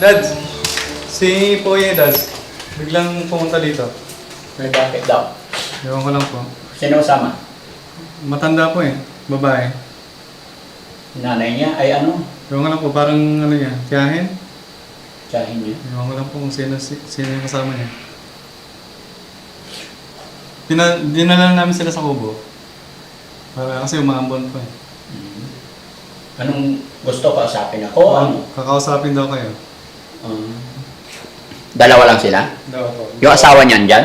Dads, si Poye, Dads, biglang pumunta dito. May bakit daw? Ewan ko lang po. Sino kasama? Matanda po eh, babae. Nanay niya ay ano? Ewan ko lang po, parang ano niya, tiyahin? Tsahin niya. Ewan ko lang po kung sino yung kasama niya. Dinala namin sila sa kubo. Kasi umambon po eh. Anong gusto ka usapin ako? Ano? Kakausapin daw kayo. Dalawa lang sila? Daw po. Yung asawa niyan dyan?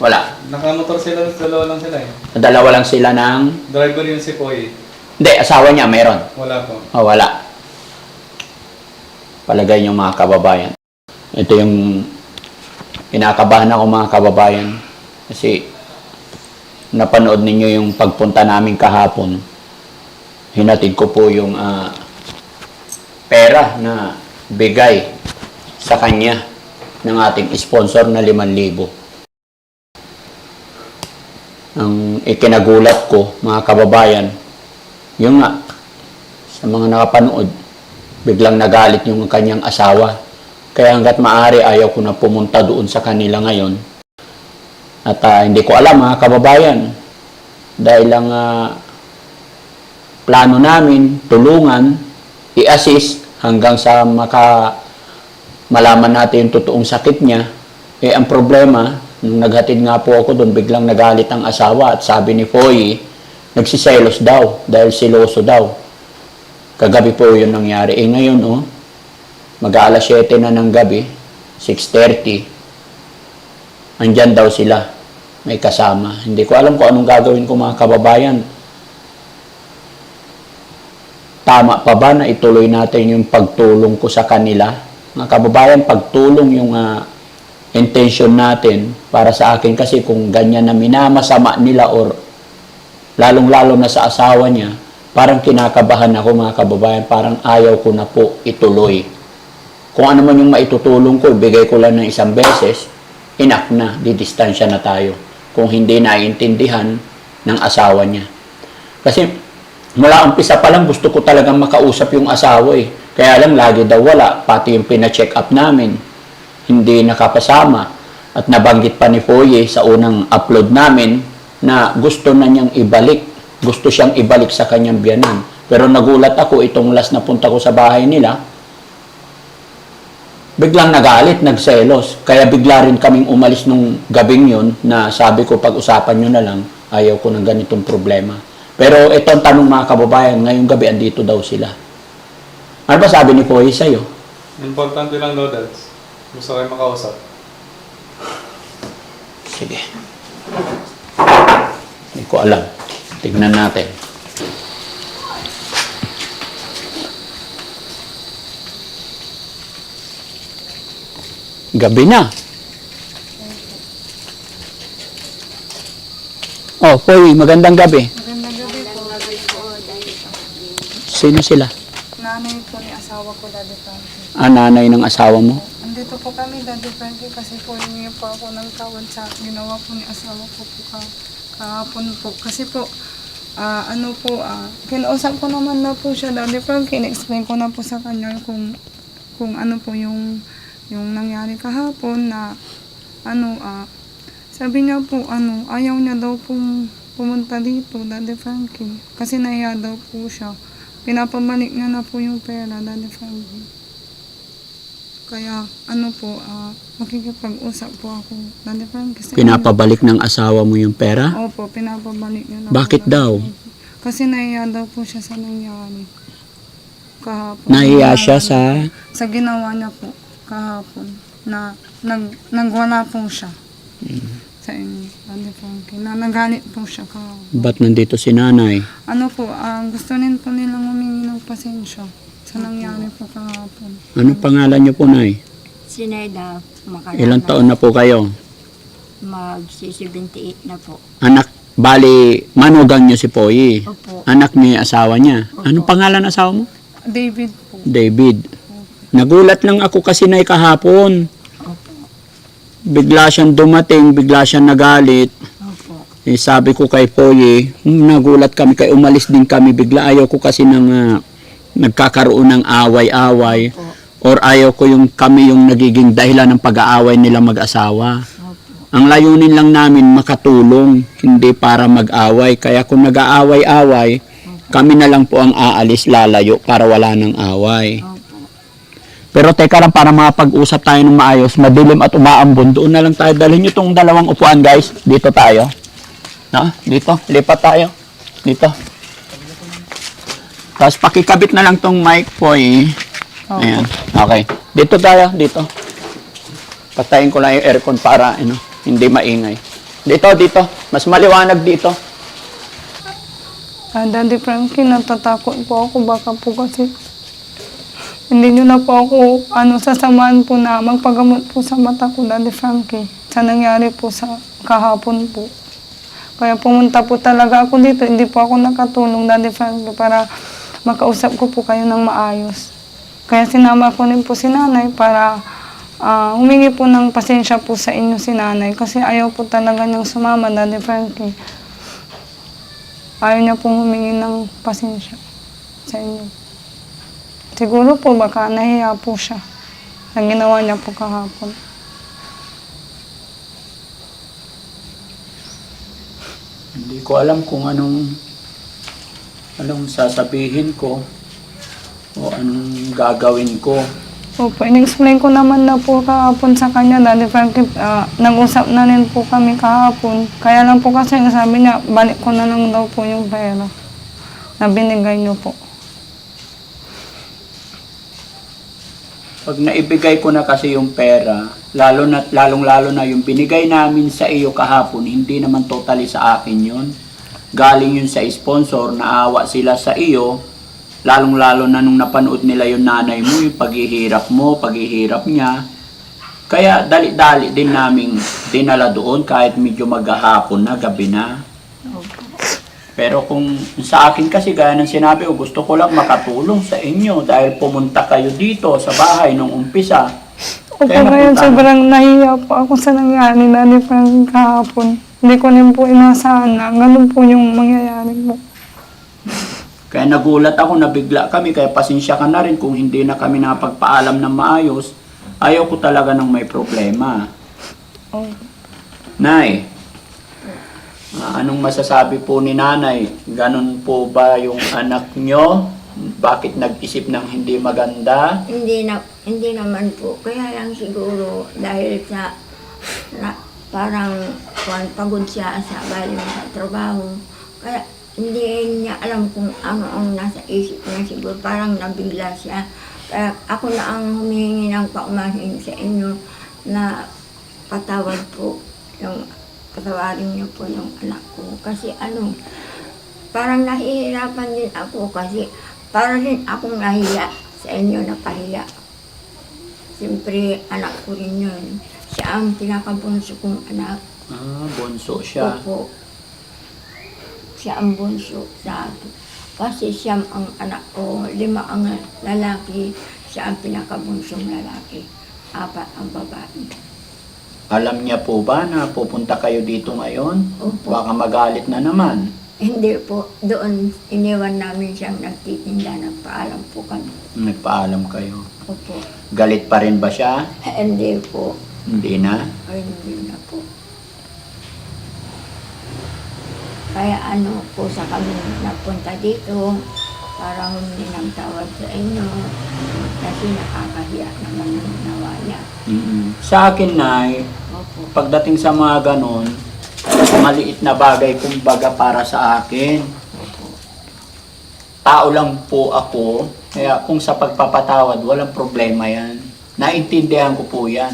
Wala. Nakamotor sila, dalawa lang sila eh. Dalawa lang sila ng... Driver yun si Poye. Hindi, asawa niya meron. Wala po. Oh, wala. Palagay niyo mga kababayan. Ito yung kinakabahan ako mga kababayan. Kasi napanood ninyo yung pagpunta namin kahapon. Hinatid ko po yung pera na bigay sa kanya ng ating sponsor na 5,000. Ang ikinagulat ko, mga kababayan, yung nga, sa mga nakapanood, biglang nagalit yung kanyang asawa. Kaya hanggat maaari, ayaw ko na pumunta doon sa kanila ngayon. At hindi ko alam, mga kababayan, dahil lang plano namin, tulungan, i-assist hanggang sa malaman natin yung totoong sakit niya. Ang problema, nung naghatid nga po ako doon, biglang nagalit ang asawa at sabi ni Foy, nagsiselos daw dahil siloso daw. Kagabi po yun nangyari. Ngayon, mag-aalas 7 na ng gabi, 6:30, andyan daw sila, may kasama. Hindi ko alam kung anong gagawin ko mga kababayan. Tama pa ba na ituloy natin yung pagtulong ko sa kanila? Mga kababayan, pagtulong yung intention natin para sa akin kasi kung ganyan na minamasama nila or lalong-lalo na sa asawa niya, parang kinakabahan ako mga kababayan, parang ayaw ko na po ituloy. Kung ano man yung maitutulong ko, ibigay ko lang ng isang beses, enough na, didistansya na tayo. Kung hindi naiintindihan ng asawa niya. Kasi mula umpisa pa lang gusto ko talagang makausap yung asawa eh. Kaya lang lagi daw wala, pati yung pina-check up namin, hindi nakapasama. At nabanggit pa ni Foye sa unang upload namin na gusto na niyang ibalik. Gusto siyang ibalik sa kanyang biyanan. Pero nagulat ako itong last na punta ko sa bahay nila, biglang nagalit, nagselos. Kaya bigla rin kaming umalis nung gabing yun na sabi ko pag-usapan nyo na lang, ayaw ko ng ganitong problema. Pero itong tanong mga kababayan, ngayong gabi andito daw sila. Ano ba sabi ni Foye sa'yo? Importante lang daw, Dads. Gusto kayo makausap. Sige. Hindi ko alam. Tignan natin. Gabi na. Oh, Foye, magandang gabi. Magandang gabi po. Sino sila? Nanay po ni asawa ko, Daddy Frankie. Nanay ng asawa mo? Andito po kami, Daddy Frankie, kasi po humingi po ako ng tawad sa ginawa po ni asawa ko po kahapon po. Kasi po, kinausap ko naman na po siya, Daddy Frankie. In-explain ko na po sa kanya kung ano po yung nangyari kahapon na sabi niya po, ayaw niya daw pong pumunta dito, Daddy Frankie. Kasi nahiya daw po siya. Pinapabalik niya na po yung pera, Daddy Frankie. Kaya, makikipag-usap po ako, Daddy Frankie. Pinapabalik ng asawa mo yung pera? Opo, pinapabalik niya na Bakit po, daw? Daddy Frankie. Kasi nahiya daw po siya sa nangyari kahapon. Nahiya siya sa... Sa ginawa niya po kahapon na nagwala po siya. Sa inyo, Daddy Frankie, na nagalit po siya kahapon. Ba't nandito si nanay? Gusto rin po nilang humingi ng pasensya sa nangyari po kahapon. Anong pangalan niyo po, Nay? Sineda Makalana. Ilang taon na po kayo? Mag-78 na po. Anak, bali, manugang niyo si Poye. Opo. Anak ni asawa niya. Opo. Anong pangalan ng asawa mo? David po. David. Nagulat lang ako kasi Nay kahapon. Opo. Bigla siyang dumating, bigla siyang nagalit. Opo. Sabi ko kay Poye, nagulat kami, kay umalis din kami bigla. Ayaw ko kasi nagkakaroon ng away-away. Opo. or ayaw ko yung kami yung nagiging dahilan ng pag-aaway nila mag-asawa. Opo. Ang layunin lang namin makatulong, hindi para mag-away. Kaya kung nag-aaway-away, kami na lang po ang aalis lalayo para wala ng away. Opo. Pero teka lang, para makapag-usap tayo ng maayos, madilim at umaambon, doon na lang tayo. Dalhin nyo itong dalawang upuan, guys. Dito tayo. No? Dito. Lipat tayo. Dito. Tapos pakikabit na lang tong mic po eh. Ayan. Okay. Dito tayo. Dito. Patayin ko lang yung aircon para hindi maingay. Dito, dito. Mas maliwanag dito. Daddy Frankie, natatakot po ako. Baka po kasi hindi nyo na po ako sasamahan po na magpagamot po sa mata ko, Daddy Frankie. Sa nangyari po sa kahapon po. Kaya pumunta po talaga ako dito. Hindi po ako nakatulong, Daddy Frankie, para makausap ko po kayo ng maayos. Kaya sinama ko rin po si nanay para humingi po ng pasensya po sa inyo si nanay. Kasi ayaw po talaga niyang sumama, Daddy Frankie. Ayaw niya pong humingi ng pasensya sa inyo. Siguro po baka nahiya po siya sa ginawa niya po kahapon. Hindi ko alam kung anong sasabihin ko o anong gagawin ko. Opo, in-explain ko naman na po kahapon sa kanya, Daddy Frankie. Nag-usap na rin po kami kahapon. Kaya lang po kasi sabi niya, balik ko na lang daw po yung pera na binigay niyo po. Pag naibigay ko na kasi yung pera, lalong-lalo na yung binigay namin sa iyo kahapon, hindi naman totally sa akin yun. Galing yun sa sponsor, naawa sila sa iyo, lalong-lalo na nung napanood nila yung nanay mo, yung paghihirap mo, paghihirap niya. Kaya dali-dali din naming dinala doon kahit medyo maghahapon na, gabi na. Pero kung sa akin kasi, gaya ng sinabi ko, gusto ko lang makatulong sa inyo dahil pumunta kayo dito sa bahay nung umpisa. Opo, ngayon sobrang nahiya po ako sa nangyari, Daddy Frankie, kahapon. Hindi ko rin po inasahan na ganun po yung mangyayari po. Kaya nagulat ako, nabigla kami, kaya pasensya ka na rin kung hindi na kami napagpaalam ng maayos. Ayaw ko talaga ng may problema. Oh. Nay, anong masasabi po ni nanay? Ganon po ba yung anak nyo? Bakit nag-isip ng hindi maganda? Hindi naman po. Kaya lang siguro dahil sa parang pagod siya sa galing sa trabaho. Kaya hindi niya alam kung ano ang nasa isip niya. Siguro parang nabigla siya. Kaya ako na ang humihingi ng paumanhin sa inyo na patawad po patawarin niyo po yung anak ko. Kasi parang nahihirapan din ako kasi parang rin akong nahiya sa inyo na pahiya. Siyempre, anak ko rin yun. Siya ang pinakabunso kong anak. Bunso siya. Opo. Siya ang bunso sa akin. Kasi siya ang anak ko, 5 ang lalaki, siya ang pinakabunsong lalaki. 4 ang babae. Alam niya po ba na pupunta kayo dito ngayon? Opo. Baka magalit na naman. Hindi po, doon iniwan namin siyang nagtitinda, nagpaalam po kami. Nagpaalam kayo. Opo. Galit pa rin ba siya? Hindi po. Hindi na. Ay, hindi na po. Kaya po sa kami napunta dito para humingi ng tawad sa inyo kasi nakakahiya naman yung ginawa niya. Sa akin, Nay, Opo. pagdating sa mga ganon, maliit na bagay kumbaga para sa akin. Tao lang po ako, kaya kung sa pagpapatawad, walang problema yan. Naintindihan ko po yan.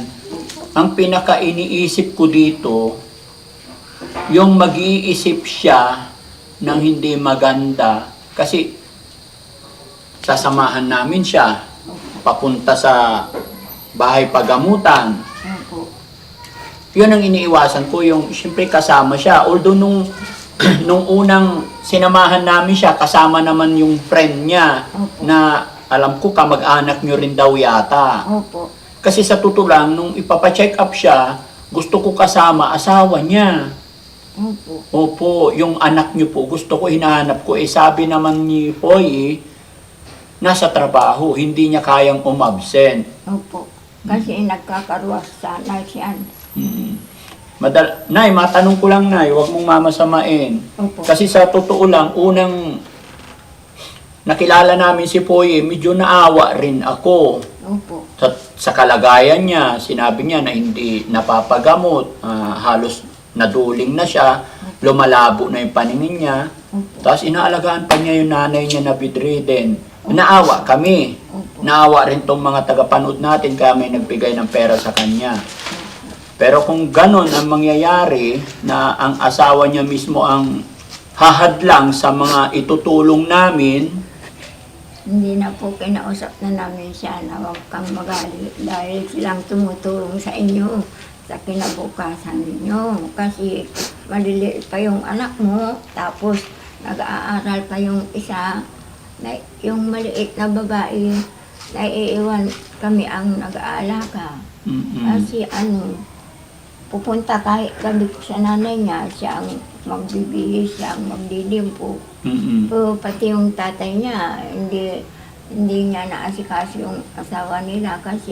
Ang pinaka-iniisip ko dito, yung mag-iisip siya ng hindi maganda kasi sasamahan namin siya papunta sa bahay pagamutan. Opo. Yun ang iniiwasan ko, yung siyempre kasama siya. Although nung unang sinamahan namin siya, kasama naman yung friend niya Opo. na alam ko kamag-anak nyo rin daw yata. Opo. Kasi sa totoo lang, nung ipapacheck up siya, gusto ko kasama asawa niya. Opo. Opo, yung anak niyo po, gusto ko hinahanap ko. Sabi naman ni Poy, nasa trabaho, hindi niya kayang umabsent. Opo. Kasi nagkakaruwas sana siya. Nay, matanong ko lang, Nay, huwag mong mamasamain. Opo. Kasi sa totoo lang, unang nakilala namin si Poy, medyo naawa rin ako. Opo. Sa kalagayan niya, sinabi niya na hindi napapagamot, halos naduling na siya, lumalabo na yung paningin niya. Opo. Tapos inaalagaan pa niya yung nanay niya na bedridden. Naawa kami. Opo. Naawa rin tong mga tagapanood natin kaya may nagbigay ng pera sa kanya. Pero kung ganon ang mangyayari na ang asawa niya mismo ang hahadlang sa mga itutulong namin, Hindi na po kinausap na namin siya na huwag kang magalit dahil silang tumutulong sa inyo sa kinabukasan ninyo. Kasi maliliit pa yung anak mo, tapos nag-aaral pa yung isa, na, yung maliit na babae, naiiwan kami ang nag-aalaga. Kasi pupunta kahit gabi ko sa nanay niya, siya ang magbibihis, siya ang magdidimpo. Pero pati yung tatay niya, hindi niya naasikaso yung asawa nila kasi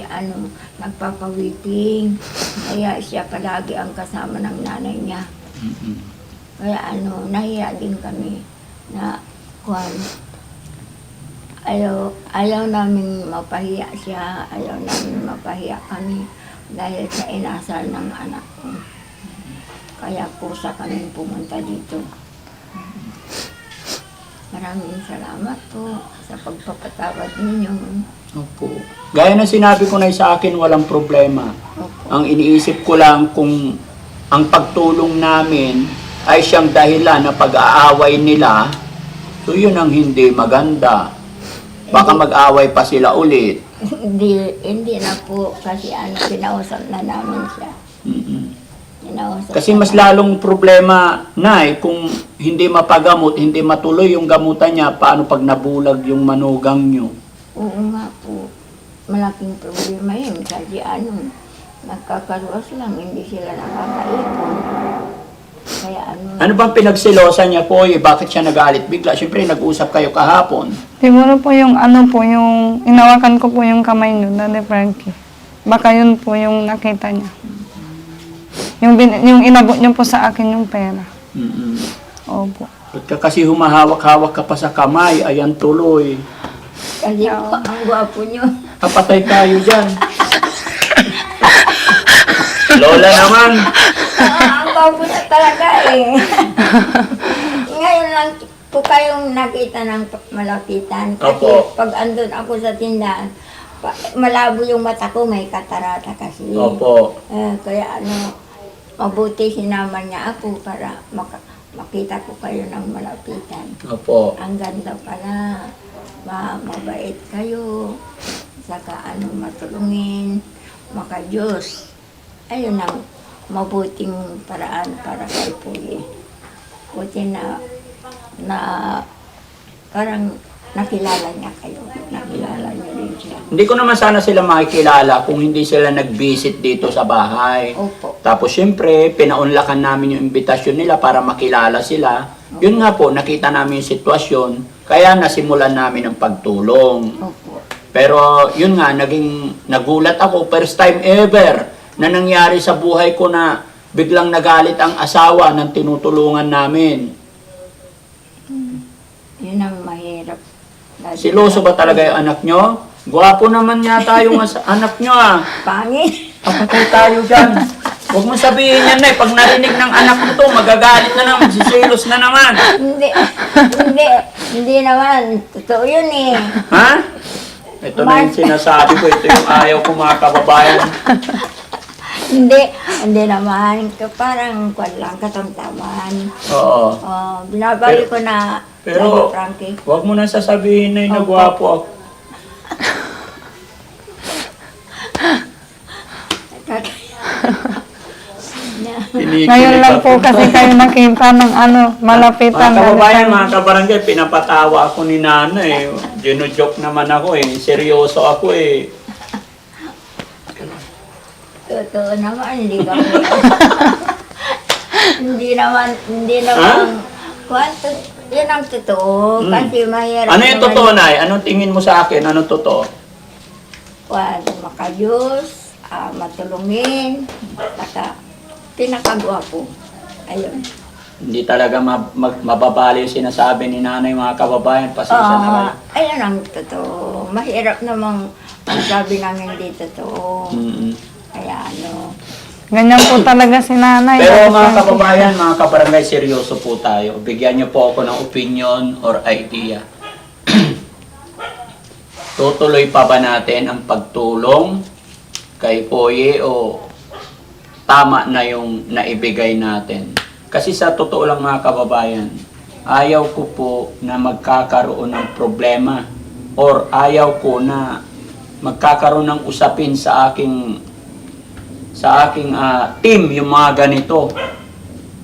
nagpapawiting. Kaya siya palagi ang kasama ng nanay niya. Kaya nahiya din kami na ayaw namin mapahiya siya, ayaw namin mapahiya kami dahil sa inasal ng anak ko. Kaya kusa kami pumunta dito. Maraming salamat po sa pagpapatawad ninyo. Opo. Gaya na sinabi ko na sa akin, walang problema. Opo. Ang iniisip ko lang kung ang pagtulong namin ay siyang dahilan na pag-aaway nila, so yun ang hindi maganda. Baka mag-away pa sila ulit. Hindi na po kasi pinausap na namin siya. Pinausap Kasi na mas lalong problema, Nay, kung hindi mapagamot, hindi matuloy yung gamutan niya, paano pag nabulag yung manugang nyo? Oo nga po. Malaking problema yun kasi nagkakaruwas lang, hindi sila nakakaipon. Kaya Ano bang pinagsilosan niya po? Bakit siya nagalit bigla? Siyempre, nag-usap kayo kahapon. Siguro po yung yung inawakan ko po yung kamay niyo, Daddy Frankie. Baka yun po yung nakita niya. Yung inabot niyo po sa akin yung pera. Opo. Ba't ka kasi humahawak-hawak ka pa sa kamay? Ayan tuloy. Kasi po, ang gwapo nyo. Kapatay tayo dyan. Lola naman. Ang gwapo na talaga eh. Ngayon lang po kayong nakita ng malapitan. Kasi Opo. pag andun ako sa tindahan, malabo yung mata ko, may katarata kasi. Opo. Kaya mabuti sinama niya ako para makita ko kayo ng malapitan. Opo. Ang ganda pala, mabait kayo, saka matulungin, maka-Diyos. Ayun ang mabuting paraan para kay Puyi. Buti na parang nakilala niya kayo, nakilala niyo rin siya. Hindi ko naman sana sila makikilala kung hindi sila nag-visit dito sa bahay. Opo. Tapos syempre, pinaunlakan namin yung imbitasyon nila para makilala sila. Yun nga po, nakita namin yung sitwasyon, kaya nasimulan namin ang pagtulong. Opo. Pero yun nga, nagulat ako, first time ever na nangyari sa buhay ko na biglang nagalit ang asawa ng tinutulungan namin. Yun ang mahirap. Siloso ba talaga yung anak nyo? Gwapo naman yata yung anak nyo ah. Pangit. Kapatay tayo dyan. Huwag mo sabihin yan na pag narinig ng anak mo to, magagalit na naman, sisilos na naman. Hindi naman. Totoo yun eh. Ha? Ito na yung sinasabi ko, ito yung ayaw ko mga kababayan. Hindi naman. Parang lang katamtaman. Oo. Binabalik ko na Pero, Frankie. huwag mo na sasabihin na yung nagwapo ako. Ngayon lang po kasi kayo nakita ng malapitan. Mga kababayan, mga kabarangay, pinapatawa ako ni nanay. Gino-joke naman ako eh. Seryoso ako eh. Totoo naman, hindi kami. hindi naman, kwanto, Yan ang totoo. Kasi mahirap Ano yung totoo, Nay? Anong tingin mo sa akin? Anong totoo? Makayos, matulungin, saka pinakagwapo. Ayun. Hindi talaga mababali yung sinasabi ni nanay, mga kababayan. Pasensya na kayo. Ayan ang totoo. Mahirap namang sabi ng hindi totoo. Mm-mm. Kaya Ganyan po talaga si nanay. Pero Daddy mga Frankie. kababayan, mga kabarangay, seryoso po tayo. Bigyan niyo po ako ng opinion or idea. Tutuloy pa ba natin ang pagtulong kay Poye o tama na yung naibigay natin? Kasi sa totoo lang mga kababayan, ayaw ko po na magkakaroon ng problema or ayaw ko na magkakaroon ng usapin sa aking team yung mga ganito.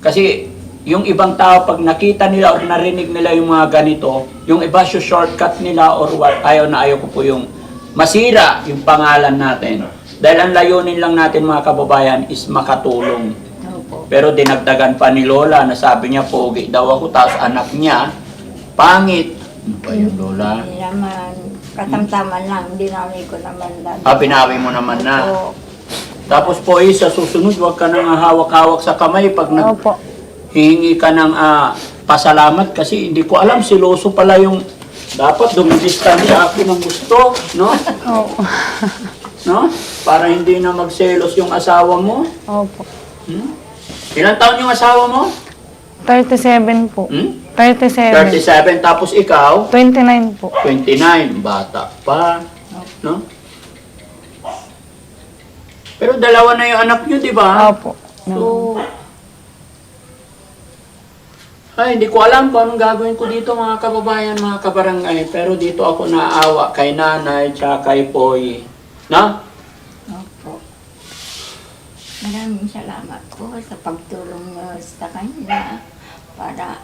Kasi yung ibang tao pag nakita nila or narinig nila yung mga ganito, yung iba shortcut nila or what, ayaw ko po yung masira yung pangalan natin. Dahil ang layunin lang natin mga kababayan is makatulong. Pero dinagdagan pa ni Lola na sabi niya, pogi daw ako, tapos anak niya, pangit. Ano ba yung Lola? hindi naman, katamtaman lang, dinawi ko naman. Binawi mo naman na. Opo. Tapos po sa susunod, huwag ka nang hawak-hawak sa kamay pag Opo. hihingi ka ng pasalamat kasi hindi ko alam, siloso pala yung dapat dumidistansya ako ng gusto, no? Opo. No? Para hindi na magselos yung asawa mo. Opo. Ilang taon yung asawa mo? 37 po. 37. 37, tapos ikaw? 29 po. 29, bata pa, no? Pero dalawa na yung anak nyo, di ba? Opo. So, ay, hindi ko alam kung anong gagawin ko dito mga kababayan, mga kabarangay. Pero dito ako naawa kay nanay tsaka kay Poy. No? Opo. Maraming salamat po sa pagtulong niyo sa kanila para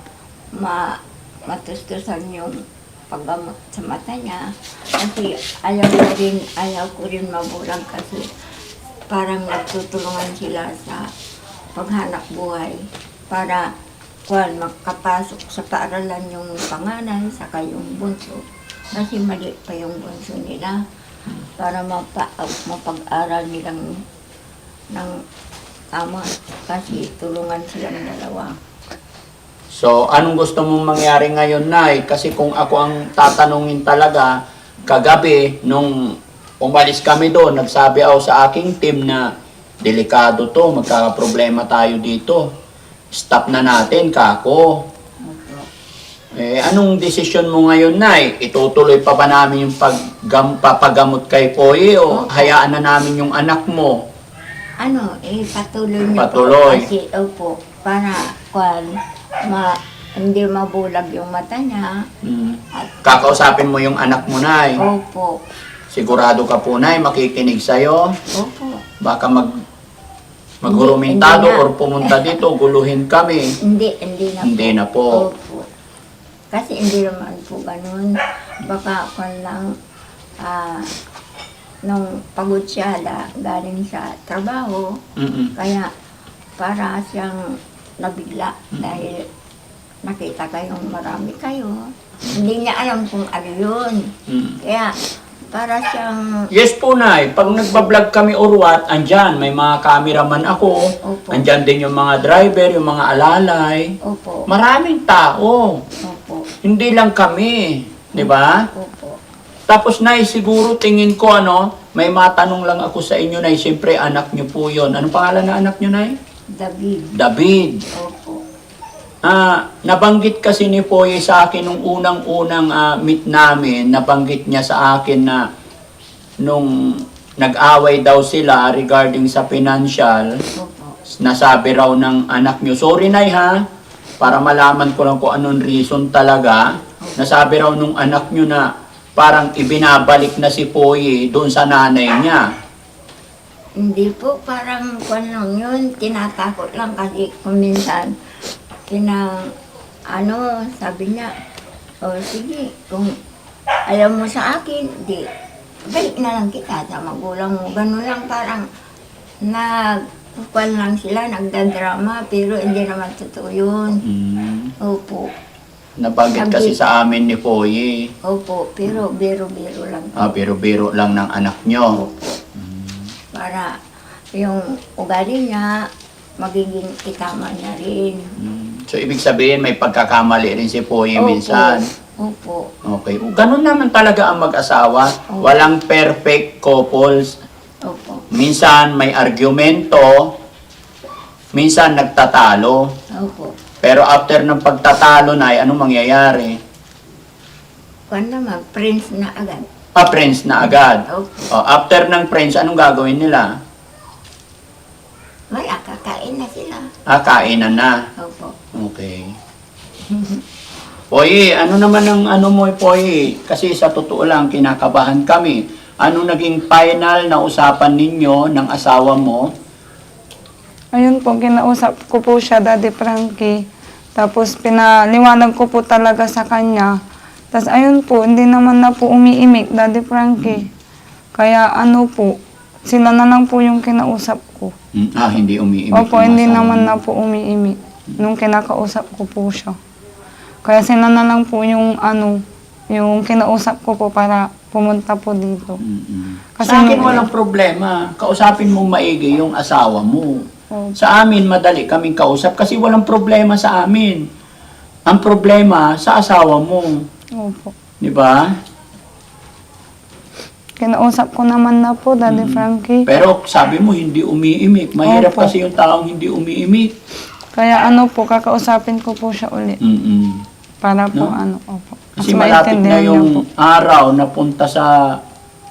matustusan yung paggamot sa mata niya. Kasi ayaw ko rin mabulang kasi parang nagtutulungan sila sa paghanap buhay para makapasok sa paaralan yung panganay saka yung bunso. Kasi mali pa yung bunso nila para mapag-aral nilang ng tama kasi tulungan silang dalawa. So, anong gusto mong mangyari ngayon, Nay? Kasi kung ako ang tatanungin talaga, kagabi, nung umalis kami doon, nagsabi ako sa aking team na delikado to, magkakaproblema tayo dito. Stop na natin, kako. Anong desisyon mo ngayon, Nay? Itutuloy pa ba namin yung papagamot kay Poy o hayaan na namin yung anak mo? Patuloy niyo Patuloy. po kasi para hindi mabulag yung mata niya. At, Kakausapin mo yung anak mo, Nay. opo. Sigurado ka po, Nay, makikinig sa'yo. Opo. Baka maghurumentado Hindi na. or pumunta dito, guluhin kami. Hindi na Hindi po. na po. Opo. Kasi hindi naman po ganun. Baka lang, nung pagod siya galing sa trabaho, Mm-mm. kaya para siyang nabigla dahil nakita kayong marami kayo. Hindi niya alam kung ano yun. Kaya para siyang Yes po, Nay. Pag nagbablog kami or what, andyan, may mga cameraman ako. Opo. Andyan din yung mga driver, yung mga alalay. opo, Maraming tao. opo, Hindi lang kami. Di ba? opo. Tapos, Nay, siguro tingin ko, may matanong lang ako sa inyo, Nay. Siyempre, anak niyo po yun. Anong pangalan na anak niyo, Nay? David. David. Opo. Nabanggit kasi ni Poye sa akin nung unang-unang meet namin, nabanggit niya sa akin na nung nag-away daw sila regarding sa financial, Opo. nasabi raw ng anak niyo, sorry Nay ha, para malaman ko lang kung anong reason talaga, nasabi raw nung anak niyo na parang ibinabalik na si Poye doon sa nanay niya. Hindi po, parang lang yun, tinatakot lang kasi kung minsan, sabi niya, sige, kung ayaw mo sa akin, di, balik na lang kita sa magulang mo. Ganun lang, parang nagkukuan lang sila, nagdadrama, pero hindi naman totoo yun. Opo. Nabanggit kasi sa amin ni Poy. Opo, pero biro-biro lang. Pero biro lang ng anak nyo. Opo. Para yung ugali niya, magiging itama niya rin. So, ibig sabihin, may pagkakamali rin si Poy Opo. minsan. Opo. Okay. Ganun naman talaga ang mag-asawa. Opo. Walang perfect couples. Opo. Minsan may argumento, minsan nagtatalo. Opo. Pero after ng pagtatalo na, anong mangyayari? Kung naman, prince na agad. Friends na agad. Opo. After ng friends, anong gagawin nila? May akakain na sila. Kainan na. Opo. Okay. Poy, ano naman ang ano mo, Poy? Kasi sa totoo lang, kinakabahan kami. Ano naging final na usapan ninyo ng asawa mo? Ayun po, kinausap ko po siya, Daddy Frankie. Tapos pinaliwanag ko po talaga sa kanya. Tapos ayun po, hindi naman na po umiimik, Daddy Frankie. Kaya ano po, sila na lang po yung kinausap ko. Hindi umiimik. Opo, yung hindi asawa naman mo. na po umiimik nung kinakausap ko po siya. Kaya sila na lang po yung yung kinausap ko po para pumunta po dito. Kasi Sa akin nung- walang problema. Kausapin mo maigi yung asawa mo. Opo. Sa amin, madali kaming kausap kasi walang problema sa amin. Ang problema sa asawa mo. Opo. Di ba? Kinausap ko naman na po, Daddy Frankie. Pero sabi mo, hindi umiimik. Mahirap Opo. kasi yung taong hindi umiimik. Kaya po, kakausapin ko po siya ulit. Para po opo. Mas Kasi malapit na maintindihan niya po. yung araw na punta sa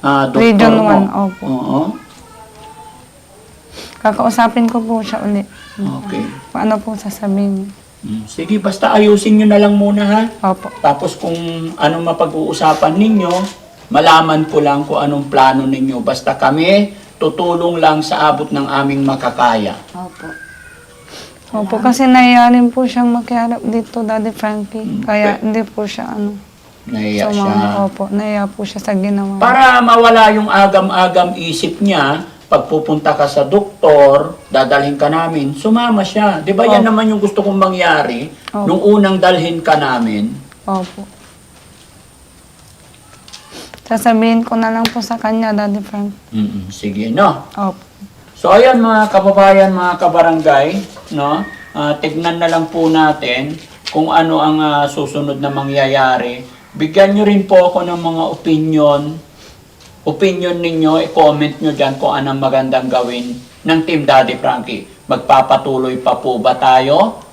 doktor Region mo. 1, opo. Oo. Kakausapin ko po siya ulit. Okay. Paano po sasabihin niya? Sige, basta ayusin nyo na lang muna ha. Opo. Tapos kung anong mapag-uusapan ninyo, malaman ko lang kung anong plano ninyo. Basta kami, tutulong lang sa abot ng aming makakaya. Opo. Opo, kasi nahiya po siyang makiharap dito, Daddy Frankie. Kaya hindi po siya Nahiya siya. sumama. Opo, nahiya po siya sa ginawa. Para mawala yung agam-agam isip niya, pag pupunta ka sa doktor, dadalhin ka namin, sumama siya. Di ba yan naman yung gusto kong mangyari Opo. nung unang dalhin ka namin? Opo. Sasabihin ko na lang po sa kanya, Daddy Frankie. Sige, no? Opo. So ayan mga kababayan, mga kabarangay, no? Tignan na lang po natin kung ano ang susunod na mangyayari. Bigyan nyo rin po ako ng mga opinion ninyo, i-comment nyo dyan kung anong magandang gawin ng Team Daddy Frankie. Magpapatuloy pa po ba tayo?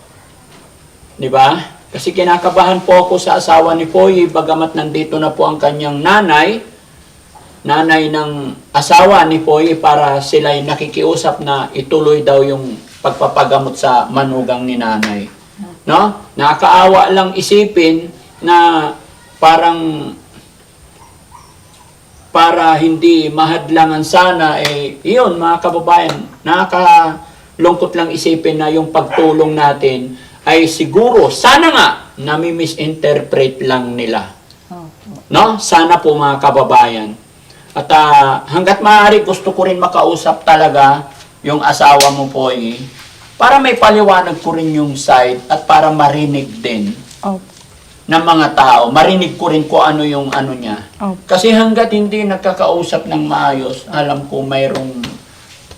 Di ba? Kasi kinakabahan po ako sa asawa ni Poy, bagamat nandito na po ang kanyang nanay ng asawa ni Poy para sila'y nakikiusap na ituloy daw yung pagpapagamot sa manugang ni nanay. No? Nakakaawa lang isipin na para hindi mahadlangan sana, iyon mga kababayan, nakakalungkot lang isipin na yung pagtulong natin ay siguro, sana nga, nami-misinterpret lang nila. Opo. No? Sana po mga kababayan. At hanggat maaari, gusto ko rin makausap talaga yung asawa mo po para may paliwanag ko rin yung side at para marinig din Opo. ng mga tao. Marinig ko rin kung ano yung ano niya. Opo. Kasi hanggat hindi nagkakausap ng maayos, alam ko mayroong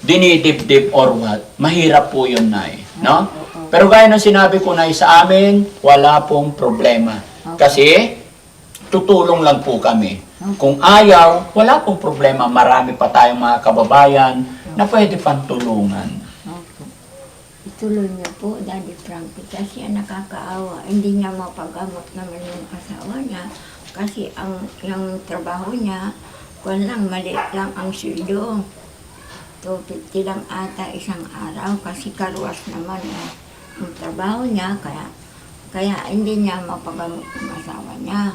dinidibdib or what. Mahirap po yun, Nay. No? Pero gaya ng sinabi ko, Nay, sa amin, wala pong problema. Kasi tutulong lang po kami. Kung ayaw, wala pong problema. Marami pa tayong mga kababayan na pwede pang tulungan. Opo. Ituloy niyo po, Daddy Frankie, kasi nakakaawa. Hindi niya mapagamot naman yung asawa niya. Kasi yung trabaho niya, kung lang, maliit lang ang sweldo. 250 lang ata isang araw kasi karuwas naman yung trabaho niya. Kaya hindi niya mapagamot yung asawa niya.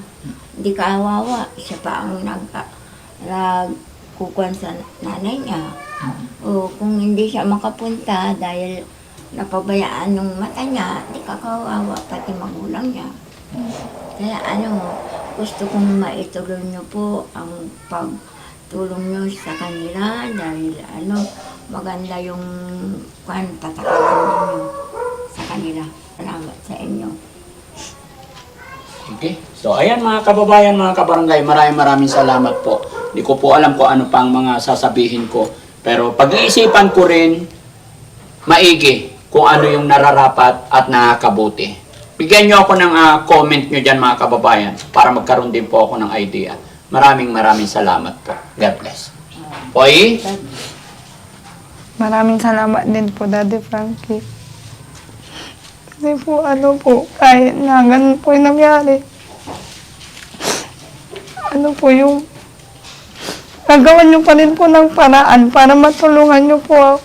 Hindi kawawa. Siya pa ang nagkukuhan sa nanay niya. O kung hindi siya makapunta dahil napabayaan ng mata niya, hindi kakawawa pati magulang niya. Kaya gusto kong maituloy niyo po ang pagtulong niyo sa kanila dahil maganda yung patakaran ninyo sa kanila. Salamat sa inyo. Sige. So, ayan mga kababayan, mga kabarangay, maraming salamat po. Hindi ko po alam kung ano pang mga sasabihin ko. Pero pag-iisipan ko rin, maigi kung ano yung nararapat at nakakabuti. Bigyan nyo ako ng comment nyo dyan mga kababayan para magkaroon din po ako ng idea. Maraming salamat po. God bless. Oy? Maraming salamat din po, Daddy Frankie. Kasi po, ano po, kahit na ganun po yung nangyari, ano po yung, nagawan niyo pa rin po ng paraan para matulungan niyo po ako.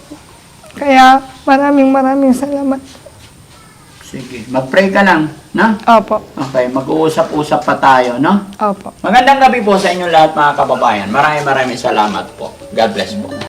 Kaya, maraming salamat. Sige. Mag-pray ka lang, no? Opo, Okay, mag-uusap-usap pa tayo, no? opo. Magandang gabi po sa inyo lahat mga kababayan. Maraming salamat po. God bless po.